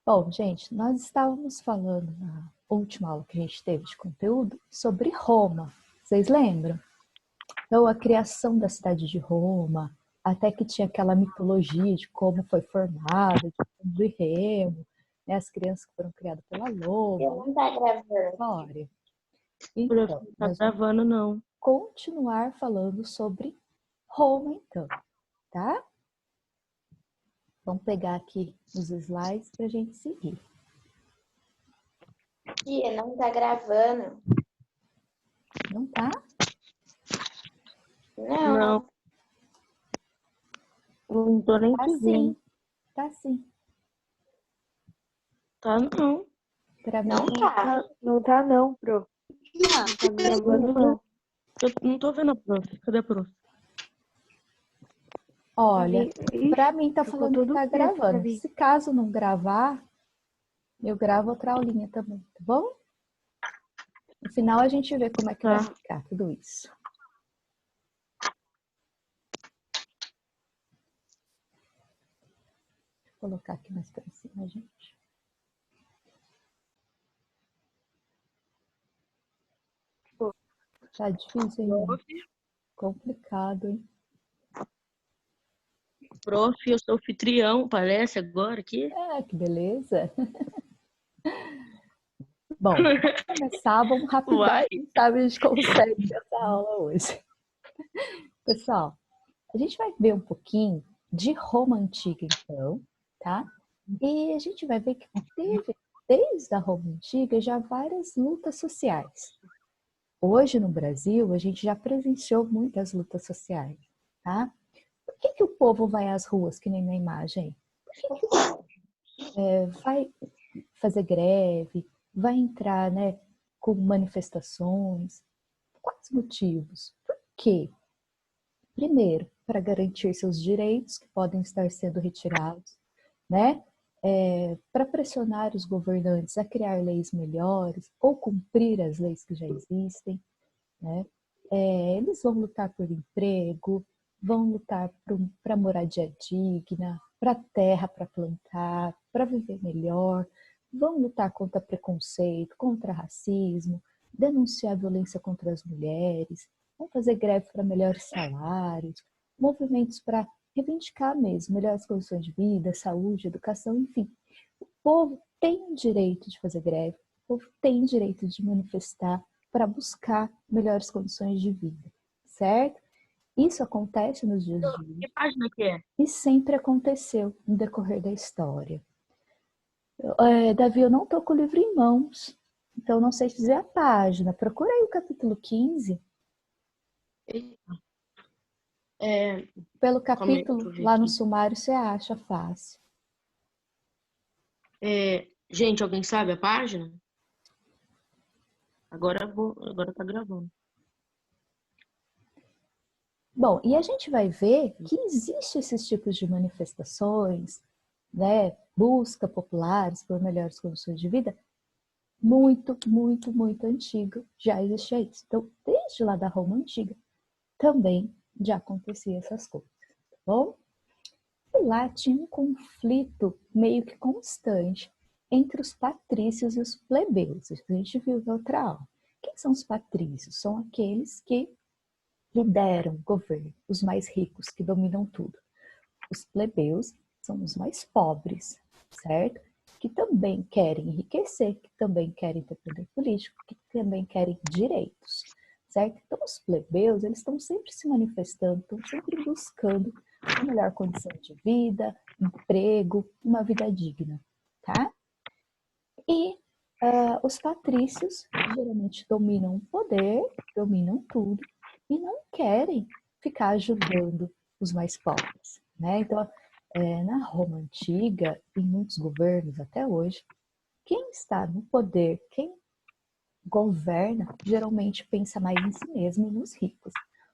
Bom, gente, nós estávamos falando na última aula que a gente teve de conteúdo sobre Roma. Vocês lembram? Então, a criação da cidade de Roma, até que tinha aquela mitologia de como foi formada, do Remo, né? As crianças que foram criadas pela loba, Eu não tá gravando. história. Prof, Então, não tá nós vamos gravando, não. continuar falando sobre Roma, então, tá? Vamos pegar aqui os slides para a gente seguir. Tia, não tá gravando. Não tá? Não. Não tô nem Tá te sim. vendo. Tá sim. Tá não. Para mim, Não tá. Não tá não, prof. Não tá gravando não. Eu não tô vendo a prof. Cadê a prof? olha, Ixi, para mim tá ficou falando que tudo tá preto pra gravando. mim. Se caso não gravar, eu gravo outra aulinha também, tá bom? No final a gente vê como é que Tá. vai ficar tudo isso. Vou colocar aqui mais para cima, gente. Tá difícil, hein? Prof, Complicado, hein? eu sou anfitrião, parece agora aqui. É, que beleza. Bom, vamos começar, vamos rapidão. Uai. Quem sabe a gente consegue essa aula hoje. Pessoal, a gente vai ver um pouquinho de Roma Antiga, então, tá? E a gente vai ver que teve, desde a Roma Antiga, já várias lutas sociais. Hoje, no Brasil, a gente já presenciou muitas lutas sociais, tá? Por que o povo vai às ruas, que nem na imagem? Por que vai fazer greve, vai entrar, né, com manifestações? Quais motivos? Por quê? Primeiro, para garantir seus direitos, que podem estar sendo retirados, né? Para pressionar os governantes a criar leis melhores ou cumprir as leis que já existem, né? Eles vão lutar por emprego, vão lutar para moradia digna, para terra para plantar, para viver melhor, vão lutar contra preconceito, contra racismo, denunciar a violência contra as mulheres, vão fazer greve para melhores salários, movimentos para reivindicar mesmo melhores condições de vida, saúde, educação, enfim. O povo tem o direito de fazer greve, o povo tem o direito de manifestar para buscar melhores condições de vida, certo? Isso acontece nos dias de hoje Que página que é? e sempre aconteceu no decorrer da história. Davi, eu não estou com o livro em mãos, então não sei dizer a página. Procura aí o capítulo 15. Pelo capítulo, lá no sumário, você acha fácil. Gente, alguém sabe a página? Agora tá gravando. Bom, e a gente vai ver que existem esses tipos de manifestações, né, busca populares por melhores condições de vida, muito, muito, muito antigo já existia isso. Então, desde lá da Roma Antiga, também já acontecia essas coisas, tá bom? E lá tinha um conflito meio que constante entre os patrícios e os plebeus. A gente viu na outra aula. Quem são os patrícios? São aqueles que lideram o governo, os mais ricos, que dominam tudo. Os plebeus são os mais pobres, certo? Que também querem enriquecer, que também querem ter poder político, que também querem direitos, certo? Então, os plebeus, eles estão sempre se manifestando, estão sempre buscando uma melhor condição de vida, emprego, uma vida digna, tá? E os patrícios geralmente dominam o poder, dominam tudo, e não querem ficar ajudando os mais pobres, né? Então, na Roma Antiga, em muitos governos até hoje, quem está no poder, quem governa, geralmente pensa mais em si mesmo e nos ricos.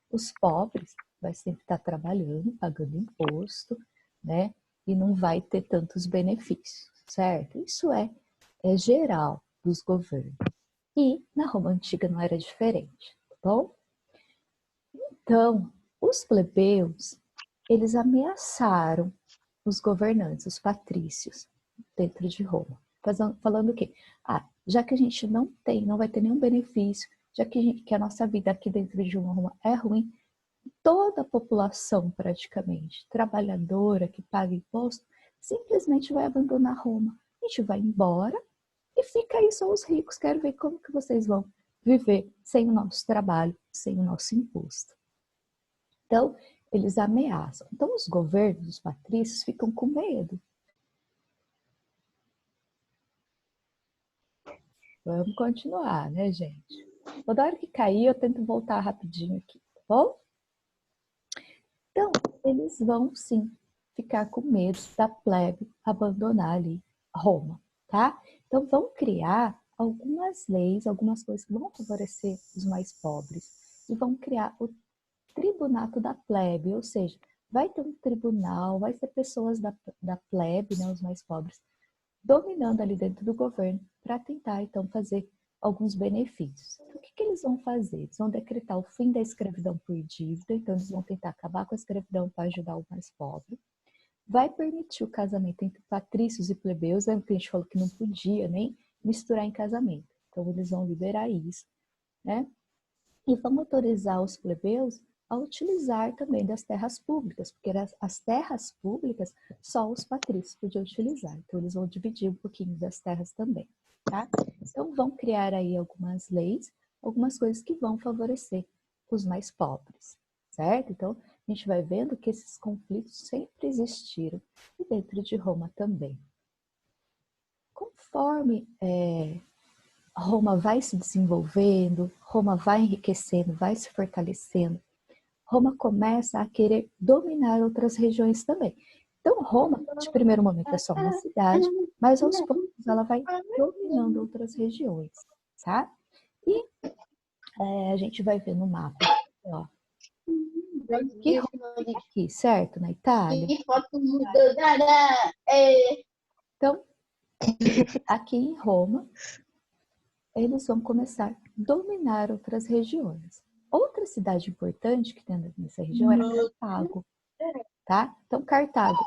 Os pobres vai sempre estar trabalhando, pagando imposto, né? E não vai ter tantos benefícios, certo? Isso é geral dos governos. E na Roma Antiga não era diferente, tá bom? Então, os plebeus, eles ameaçaram os governantes, os patrícios, dentro de Roma. Falando o quê? Já que a gente não vai ter nenhum benefício, já que a nossa vida aqui dentro de Roma é ruim, toda a população praticamente, trabalhadora, que paga imposto, simplesmente vai abandonar Roma. A gente vai embora e fica aí só os ricos. Quero ver como que vocês vão viver sem o nosso trabalho, sem o nosso imposto. Então, eles ameaçam. Então, os governos, os patrícios, ficam com medo. Vamos continuar, né, gente? Toda hora que cair, eu tento voltar rapidinho aqui, tá bom? Então, eles vão, sim, ficar com medo da plebe abandonar ali Roma, tá? Então, vão criar algumas leis, algumas coisas que vão favorecer os mais pobres. E vão criar o tribunato da plebe, ou seja, vai ter um tribunal, vai ter pessoas da plebe, né, os mais pobres, dominando ali dentro do governo para tentar, então, fazer alguns benefícios. Então, o que eles vão fazer? Eles vão decretar o fim da escravidão por dívida, então eles vão tentar acabar com a escravidão para ajudar o mais pobre. Vai permitir o casamento entre patrícios e plebeus, lembra que a gente falou que não podia nem misturar em casamento. Então, eles vão liberar isso, né? E vão autorizar os plebeus a utilizar também das terras públicas, porque as terras públicas só os patrícios podiam utilizar. Então, eles vão dividir um pouquinho das terras também, tá? Então, vão criar aí algumas leis, algumas coisas que vão favorecer os mais pobres, certo? Então, a gente vai vendo que esses conflitos sempre existiram e dentro de Roma também. Conforme Roma vai se desenvolvendo, Roma vai enriquecendo, vai se fortalecendo, Roma começa a querer dominar outras regiões também. Então, Roma, de primeiro momento, é só uma cidade, mas aos poucos ela vai dominando outras regiões, tá? E a gente vai ver no mapa, ó, que Roma fica aqui, certo? Na Itália. Então, aqui em Roma, eles vão começar a dominar outras regiões. Outra cidade importante que tem nessa região era Cartago, tá? Então, Cartago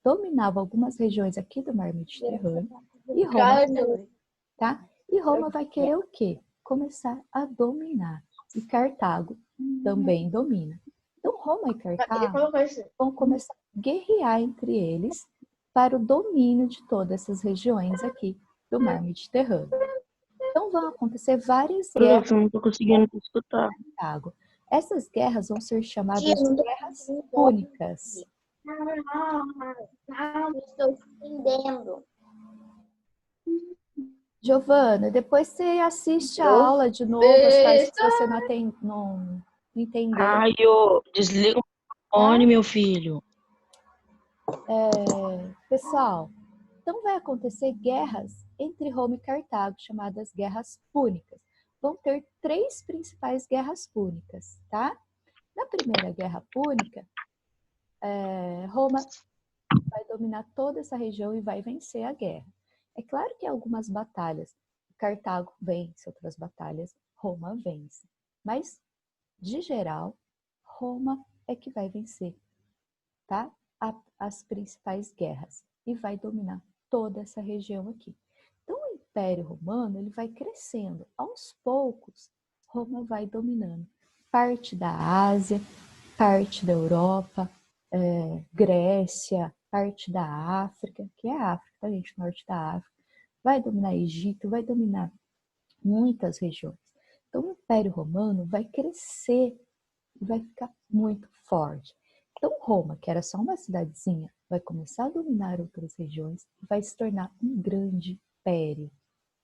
dominava algumas regiões aqui do Mar Mediterrâneo e Roma também, tá? E Roma vai querer o quê? Começar a dominar. E Cartago também domina. Então, Roma e Cartago vão começar a guerrear entre eles para o domínio de todas essas regiões aqui do Mar Mediterrâneo. Então, vão acontecer várias guerras. Eu não estou conseguindo te escutar. Cartago. Essas guerras vão ser chamadas de guerras púnicas. Estou entendendo. Giovana, depois você assiste a aula de novo, as partes que você não entendeu. Ai, desliga o fone, meu filho. Pessoal, então vai acontecer guerras entre Roma e Cartago, chamadas guerras púnicas. Vão ter 3 principais guerras púnicas, tá? Na primeira guerra púnica, Roma vai dominar toda essa região e vai vencer a guerra. É claro que algumas batalhas, Cartago vence, outras batalhas, Roma vence. Mas, de geral, Roma é que vai vencer, tá? As principais guerras e vai dominar toda essa região aqui. Então, o Império Romano ele vai crescendo. Aos poucos, Roma vai dominando parte da Ásia, parte da Europa, Grécia, parte da África, que é a África, tá, gente? Norte da África. Vai dominar Egito, vai dominar muitas regiões. Então, o Império Romano vai crescer e vai ficar muito forte. Então, Roma, que era só uma cidadezinha, vai começar a dominar outras regiões e vai se tornar um grande império,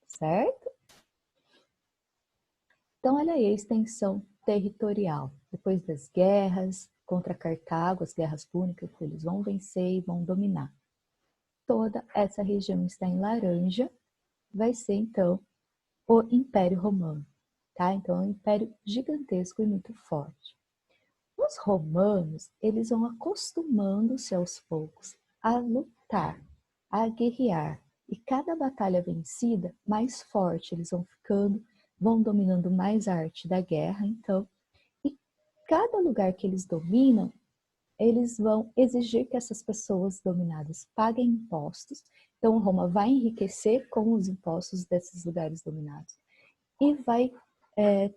certo? Então, olha aí a extensão territorial. Depois das guerras contra Cartago, as guerras púnicas, eles vão vencer e vão dominar. Toda essa região está em laranja, vai ser, então, o Império Romano, tá? Então, é um império gigantesco e muito forte. Os romanos, eles vão acostumando-se aos poucos a lutar, a guerrear. E cada batalha vencida, mais forte eles vão ficando, vão dominando mais a arte da guerra, então. E cada lugar que eles dominam, eles vão exigir que essas pessoas dominadas paguem impostos. Então, Então, Roma vai enriquecer com os impostos desses lugares dominados. E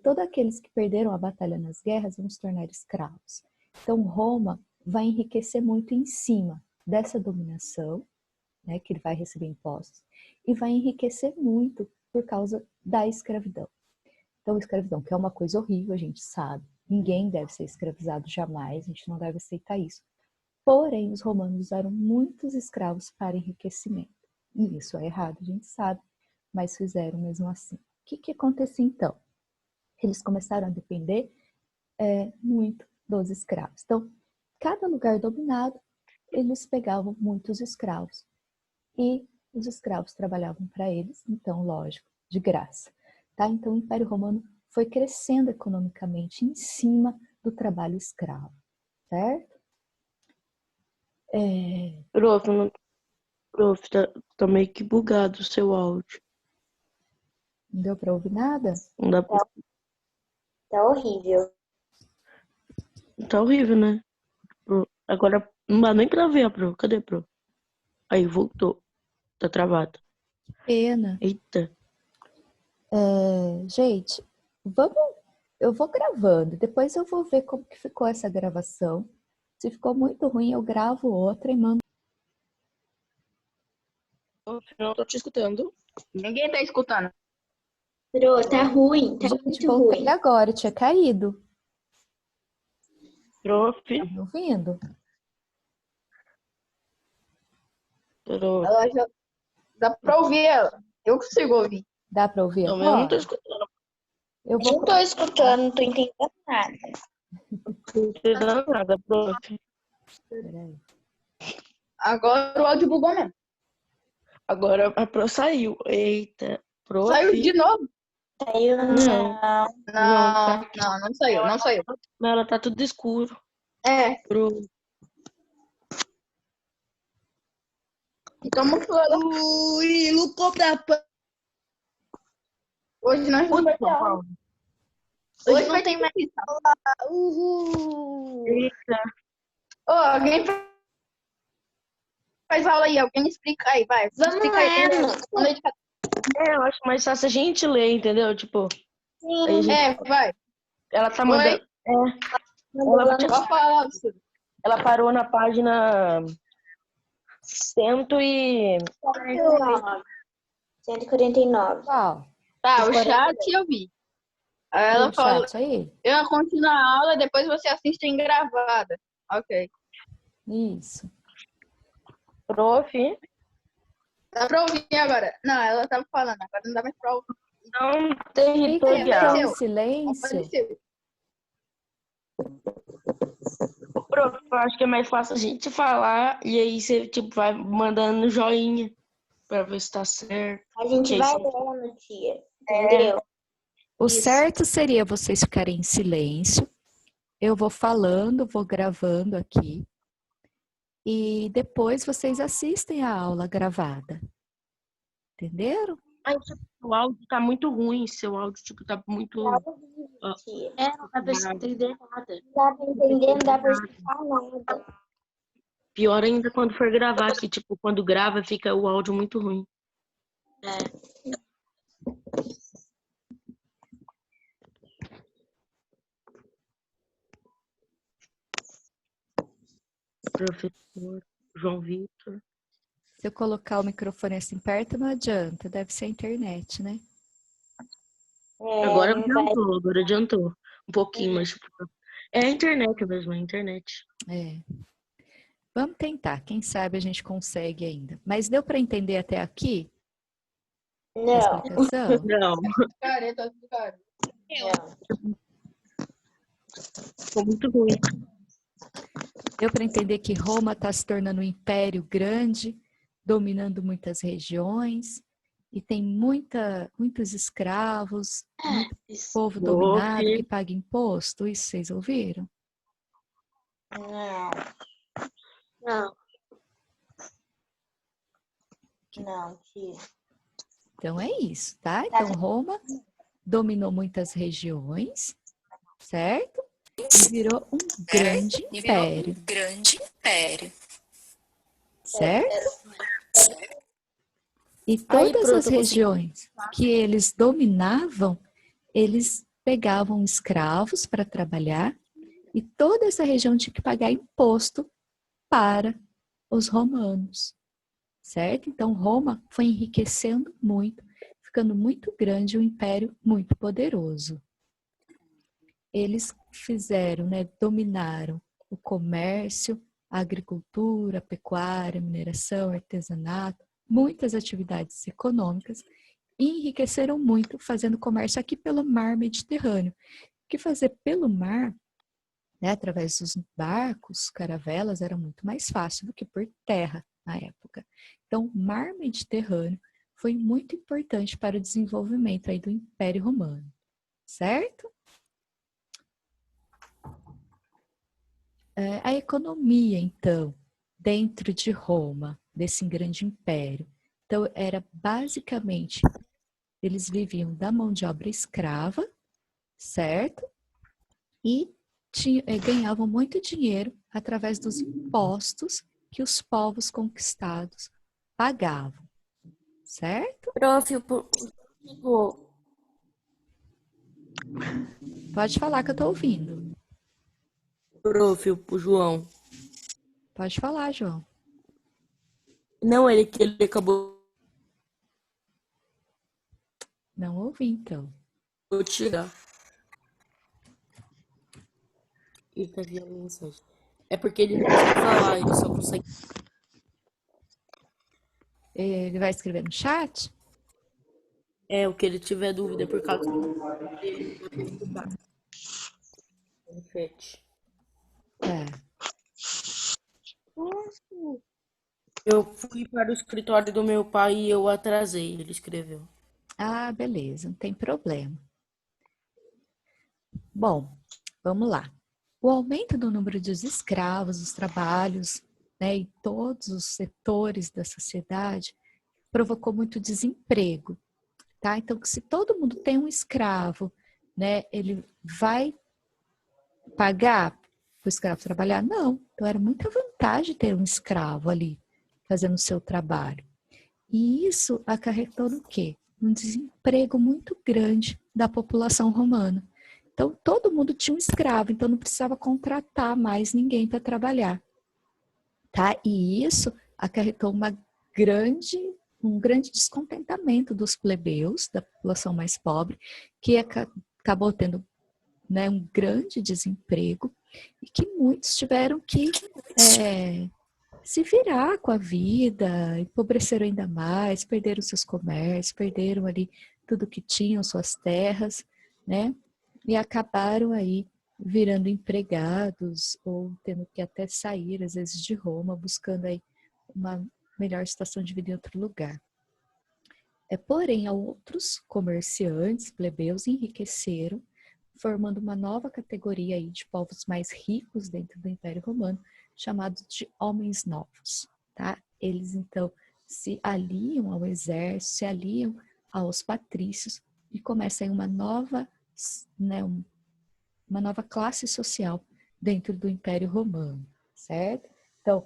todos aqueles que perderam a batalha nas guerras vão se tornar escravos. Então, Roma vai enriquecer muito em cima dessa dominação, né, que ele vai receber impostos, e vai enriquecer muito por causa da escravidão. Então, a escravidão, que é uma coisa horrível, a gente sabe. Ninguém deve ser escravizado jamais, a gente não deve aceitar isso. Porém, os romanos usaram muitos escravos para enriquecimento. E isso é errado, a gente sabe, mas fizeram mesmo assim. O que aconteceu então? Eles começaram a depender muito dos escravos. Então, cada lugar dominado, eles pegavam muitos escravos. E os escravos trabalhavam para eles, então, lógico, de graça. Tá? Então, o Império Romano foi crescendo economicamente em cima do trabalho escravo, certo? Prof, tá meio que bugado o seu áudio. Não deu para ouvir nada? Não dá pra... Tá horrível. Tá horrível, né? Agora não dá nem pra ver, Pro. Cadê, Pro? Aí, voltou. Tá travado. Pena. Eita. Gente, eu vou gravando, depois eu vou ver como que ficou essa gravação. Se ficou muito ruim, eu gravo outra e mando. Não tô te escutando. Ninguém tá escutando. Pro, tá ruim, tá Gente, muito voltei ruim. agora, tinha caído. Prof. Tá me ouvindo? Ela já dá pra ouvir ela. Eu consigo ouvir. Dá para ouvir Não, eu não tô agora? escutando. Eu Nem vou tô escutando, não tô entendendo nada. Não tô entendendo nada, prof. Peraí. Agora o áudio bugou mesmo. Agora a Pro saiu. Eita. Prof. Saiu de novo. Saiu Não. Não saiu, não saiu. Não, ela tá tudo escuro. É, Pro. então vamos falar. Ui, Lucou da Pan. Hoje nós não vai ter aula. Paulo. Hoje não tem mais. Uhul. Eita. Ô, alguém faz aula aí, alguém explica aí, vai. Vamos Explica aí. lá. Eu acho mais fácil a gente ler, entendeu? Tipo, aí a gente... Vai. ela tá Oi? mandando. Pode falar, Luciano. Ela parou na página 149. Qual? Tá, o chat eu vi. Aí Tem ela o falou, chat aí? eu continuo a aula, depois você assiste em gravada. Ok. Isso. Prof. Dá pra ouvir agora. Não, ela tava falando, agora não dá mais pra ouvir. Não Fica territorial. então em silêncio. Apareceu. Prof, eu acho que é mais fácil a gente falar e aí você tipo, vai mandando joinha pra ver se tá certo. A gente Que vai isso- lendo, tia. Entendeu? O Isso. certo seria vocês ficarem em silêncio. Eu vou falando, vou gravando aqui. E depois vocês assistem a aula gravada. Entenderam? Ai, o áudio tá muito ruim, seu áudio tipo, tá muito... Tia. não dá pra entender nada. Não dá pra entender, não dá pra explicar nada. Pior ainda quando for gravar, que tipo, quando grava fica o áudio muito ruim. Professor João Vitor. Se eu colocar o microfone assim perto, não adianta. Deve ser a internet, né? Agora Não vai. agora adiantou. Um pouquinho, mas tipo, é a internet mesmo, é a internet. É. Vamos tentar. Quem sabe a gente consegue ainda. Mas deu para entender até aqui a Não. explicação? Não, Careta, cara. ficou muito ruim. Deu para entender que Roma está se tornando um império grande, dominando muitas regiões, e tem muitos escravos, muito povo dominado que paga imposto. Isso vocês ouviram? Não. Não, tia. Então é isso, tá? Então Roma dominou muitas regiões, certo? E virou um grande império. Certo? E Aí, todas as pronto, eu consegui. regiões que eles dominavam, eles pegavam escravos para trabalhar e toda essa região tinha que pagar imposto para os romanos, certo? Então, Roma foi enriquecendo muito, ficando muito grande, um império muito poderoso. Eles fizeram, né, dominaram o comércio, a agricultura, a pecuária, a mineração, artesanato, muitas atividades econômicas e enriqueceram muito fazendo comércio aqui pelo mar Mediterrâneo. Que fazer pelo mar, né, através dos barcos, caravelas, era muito mais fácil do que por terra na época. Então, o mar Mediterrâneo foi muito importante para o desenvolvimento aí do Império Romano, certo? A economia, então, dentro de Roma, desse grande império, então era basicamente, eles viviam da mão de obra escrava, certo? E ganhavam muito dinheiro através dos impostos que os povos conquistados pagavam, certo? Prof, Pode falar que eu estou ouvindo. o João. Pode falar, João. Não, ele acabou Não ouvi, então. de tirar. Ele tá vendo a mensagem. É porque ele não consegue falar, ele só consegue. Ele vai escrever no chat? É, o que ele tiver dúvida por causa do ele pode estudar. No chat. É. Eu fui para o escritório do meu pai e eu atrasei, ele escreveu. Ah, beleza, não tem problema. Bom, vamos lá. O aumento do número de escravos, os trabalhos, né, em todos os setores da sociedade, provocou muito desemprego, tá? Então, se todo mundo tem um escravo, né, ele vai pagar para o escravo trabalhar? Não. Então, era muita vantagem ter um escravo ali fazendo o seu trabalho. E isso acarretou no quê? Um desemprego muito grande da população romana. Então, todo mundo tinha um escravo, então não precisava contratar mais ninguém para trabalhar. Tá? E isso acarretou um grande descontentamento dos plebeus, da população mais pobre, que acabou tendo, né, um grande desemprego e que muitos tiveram que se virar com a vida, empobreceram ainda mais, perderam seus comércios, perderam ali tudo que tinham, suas terras, né? E acabaram aí virando empregados ou tendo que até sair, às vezes, de Roma, buscando aí uma melhor situação de vida em outro lugar. Porém, outros comerciantes, plebeus, enriqueceram, formando uma nova categoria aí de povos mais ricos dentro do Império Romano, chamados de homens novos, tá? Eles, então, se aliam ao exército, se aliam aos patrícios e começa aí uma nova, né, uma nova classe social dentro do Império Romano, certo? Então,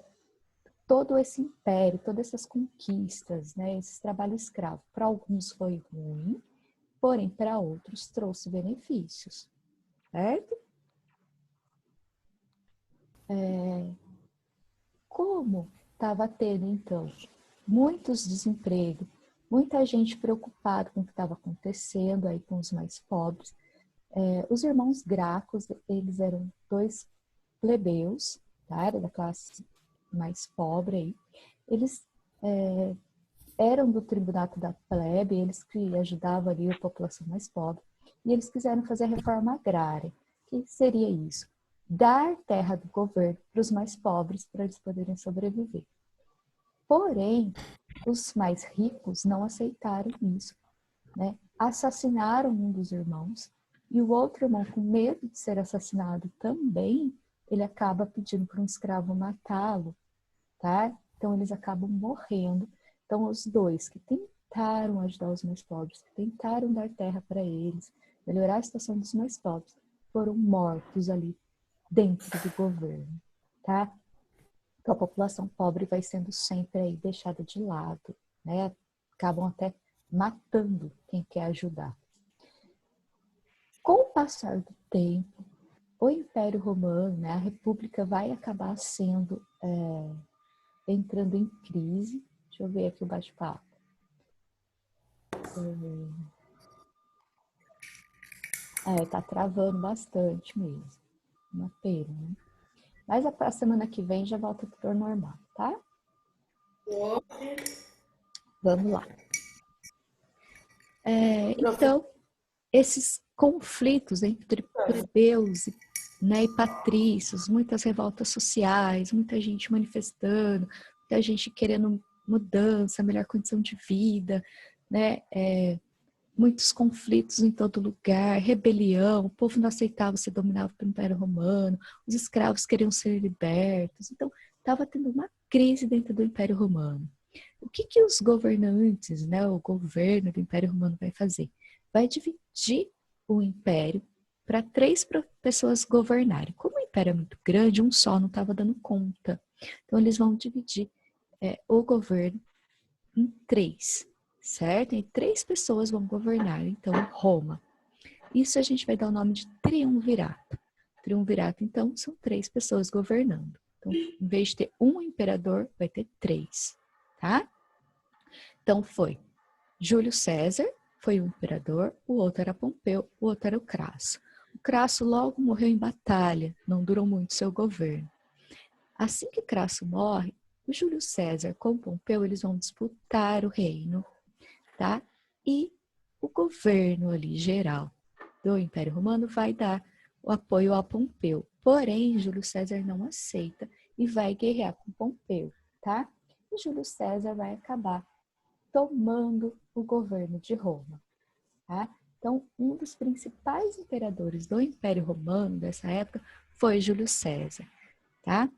todo esse império, todas essas conquistas, né, esse trabalho escravo, para alguns foi ruim, porém, para outros trouxe benefícios, certo? Como estava tendo, então, muitos desempregos, muita gente preocupada com o que estava acontecendo aí com os mais pobres, os irmãos Gracos, eles eram dois plebeus, tá? Era da classe mais pobre aí. Eles eram do tribunato da plebe, eles que ajudavam ali a população mais pobre, e eles quiseram fazer a reforma agrária. O que seria isso? Dar terra do governo para os mais pobres, para eles poderem sobreviver. Porém, os mais ricos não aceitaram isso, né? Assassinaram um dos irmãos, e o outro irmão, com medo de ser assassinado também, ele acaba pedindo para um escravo matá-lo, tá? Então, eles acabam morrendo. Então, os dois que tentaram ajudar os mais pobres, que tentaram dar terra para eles, melhorar a situação dos mais pobres, foram mortos ali dentro do governo, tá? Então, a população pobre vai sendo sempre aí deixada de lado, né? acabam até matando quem quer ajudar. Com o passar do tempo, o Império Romano, né, a República vai acabar entrando em crise. Deixa eu ver aqui o bate-papo. Tá travando bastante mesmo. Uma pena, né? Mas a semana que vem já volta para o normal, tá? Vamos lá. Então, esses conflitos entre plebeus, né, e patrícios, muitas revoltas sociais, muita gente manifestando, muita gente querendo mudança, melhor condição de vida, né, muitos conflitos em todo lugar, rebelião, o povo não aceitava ser dominado pelo Império Romano, os escravos queriam ser libertos, então estava tendo uma crise dentro do Império Romano. O que os governantes, né, o governo do Império Romano vai fazer? Vai dividir o império para 3 pessoas governarem. Como o império é muito grande, um só não estava dando conta. Então, eles vão dividir o governo em 3, certo? E 3 pessoas vão governar, então, Roma. Isso a gente vai dar o nome de triunvirato. Triunvirato, então, são 3 pessoas governando. Então, em vez de ter um imperador, vai ter 3, tá? Então, foi Júlio César, foi o imperador, o outro era Pompeu, o outro era o Crasso. O Crasso logo morreu em batalha, não durou muito seu governo. Assim que Crasso morre, o Júlio César com Pompeu, eles vão disputar o reino, tá? E o governo ali geral do Império Romano vai dar o apoio a Pompeu. Porém, Júlio César não aceita e vai guerrear com Pompeu, tá? E Júlio César vai acabar tomando o governo de Roma, tá? Então, um dos principais imperadores do Império Romano dessa época foi Júlio César, tá?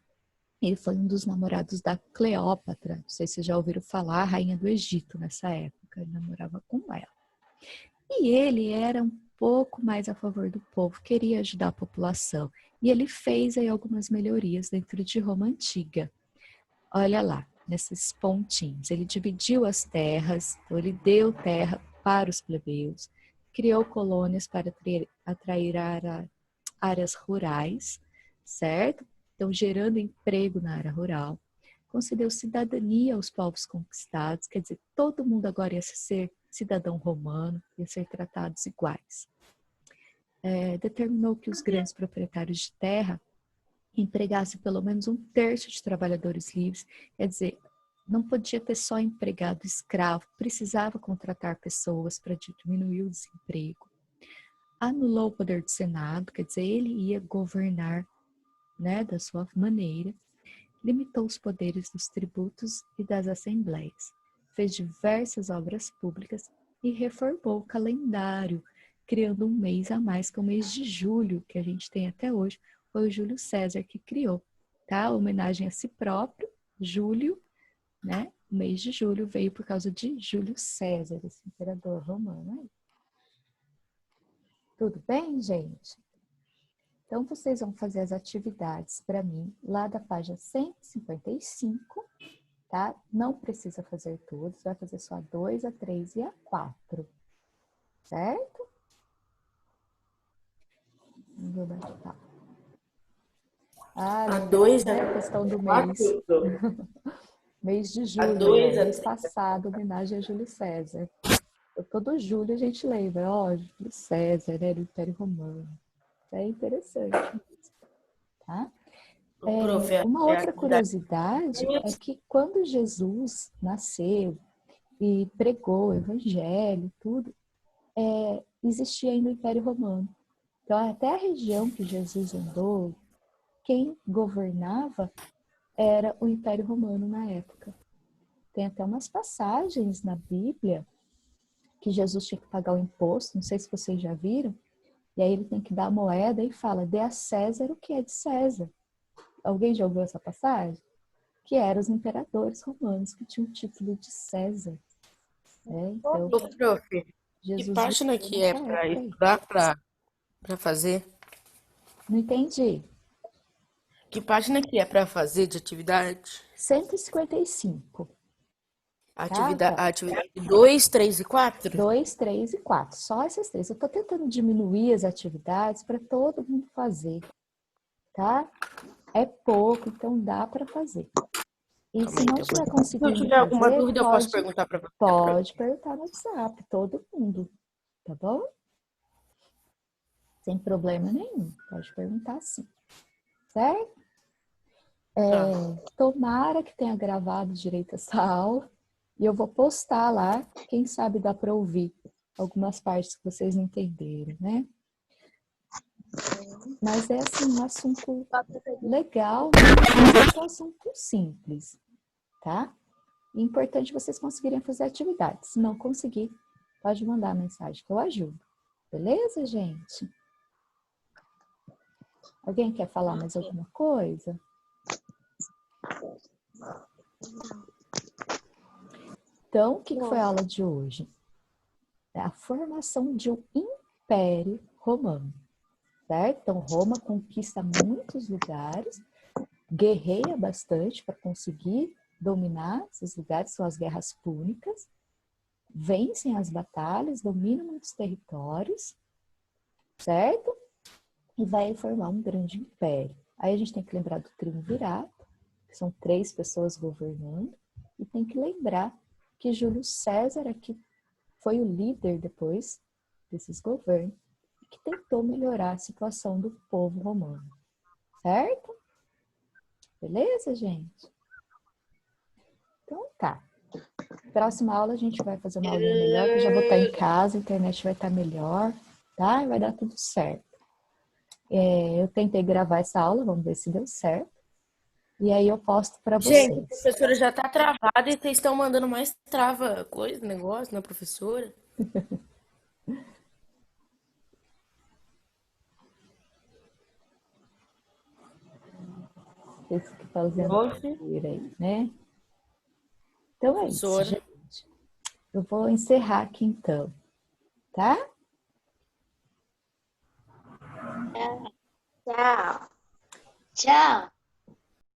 Ele foi um dos namorados da Cleópatra, não sei se vocês já ouviram falar, a rainha do Egito nessa época, ele namorava com ela. E ele era um pouco mais a favor do povo, queria ajudar a população, e ele fez aí algumas melhorias dentro de Roma Antiga. Olha lá, nesses pontinhos. Ele dividiu as terras, então ele deu terra para os plebeus, criou colônias para atrair áreas rurais, certo? Então, gerando emprego na área rural. Concedeu cidadania aos povos conquistados, quer dizer, todo mundo agora ia ser cidadão romano, ia ser tratados iguais. Determinou que os grandes proprietários de terra empregasse pelo menos 1/3 de trabalhadores livres, quer dizer, não podia ter só empregado escravo, precisava contratar pessoas para diminuir o desemprego. Anulou o poder do Senado, quer dizer, ele ia governar, né, da sua maneira, limitou os poderes dos tributos e das assembleias, fez diversas obras públicas e reformou o calendário, criando um mês a mais, que é o mês de julho, que a gente tem até hoje, foi o Júlio César que criou, tá? Homenagem a si próprio, Júlio, né? O mês de julho veio por causa de Júlio César, esse imperador romano. Né? Tudo bem, gente? Então, vocês vão fazer as atividades para mim lá da página 155, tá? Não precisa fazer todos, vai fazer só a 2, a 3 e a 4, certo? Vou dar A 2 né? A questão do mês. Mês de julho, mês passado, homenagem a Júlio César. Todo julho a gente lembra, Júlio César, né, do Império Romano. É interessante, tá? Uma outra curiosidade é que quando Jesus nasceu e pregou o evangelho, tudo, existia ainda o Império Romano. Então, até a região que Jesus andou, quem governava era o Império Romano na época. Tem até umas passagens na Bíblia que Jesus tinha que pagar o imposto, não sei se vocês já viram, e aí ele tem que dar a moeda e fala, dê a César o que é de César. Alguém já ouviu essa passagem? Que eram os imperadores romanos que tinham o título de César. Então, prof, Jesus que página que é para estudar para fazer? Não entendi. Que página que é para fazer de atividade? 155. Atividade 2, 3 e 4? 2, 3 e 4. Só essas três. Eu estou tentando diminuir as atividades para todo mundo fazer, tá? É pouco, então dá para fazer. E se não estiver Se eu conseguindo tiver alguma fazer, dúvida, eu posso perguntar para você. pode perguntar no WhatsApp, todo mundo, tá bom? Sem problema nenhum, pode perguntar sim, certo? Tomara que tenha gravado direito essa aula e eu vou postar lá, quem sabe dá para ouvir algumas partes que vocês não entenderam, né? Mas é assim, um assunto legal, mas é um assunto simples, tá? E é importante vocês conseguirem fazer atividades. Se não conseguir, pode mandar mensagem que eu ajudo. Beleza, gente? Alguém quer falar mais alguma coisa? Então, o que foi a aula de hoje? É a formação de um império romano, certo? Então, Roma conquista muitos lugares, guerreia bastante para conseguir dominar esses lugares, são as guerras púnicas, vencem as batalhas, dominam muitos territórios, certo? E vai formar um grande império. Aí a gente tem que lembrar do triunvirato, que são 3 pessoas governando, e tem que lembrar que Júlio César aqui foi o líder depois desses governos, que tentou melhorar a situação do povo romano, certo? Beleza, gente? Então tá. Próxima aula a gente vai fazer uma aulinha melhor, que eu já vou estar em casa, a internet vai estar melhor, tá? E vai dar tudo certo. Eu tentei gravar essa aula, vamos ver se deu certo. E aí eu posto para vocês. Gente, a professora já tá travada e vocês estão mandando mais negócio na professora. Vocês que fazendo aí, né? Então é isso, gente. Eu vou encerrar aqui então, tá? Tchau. Tchau.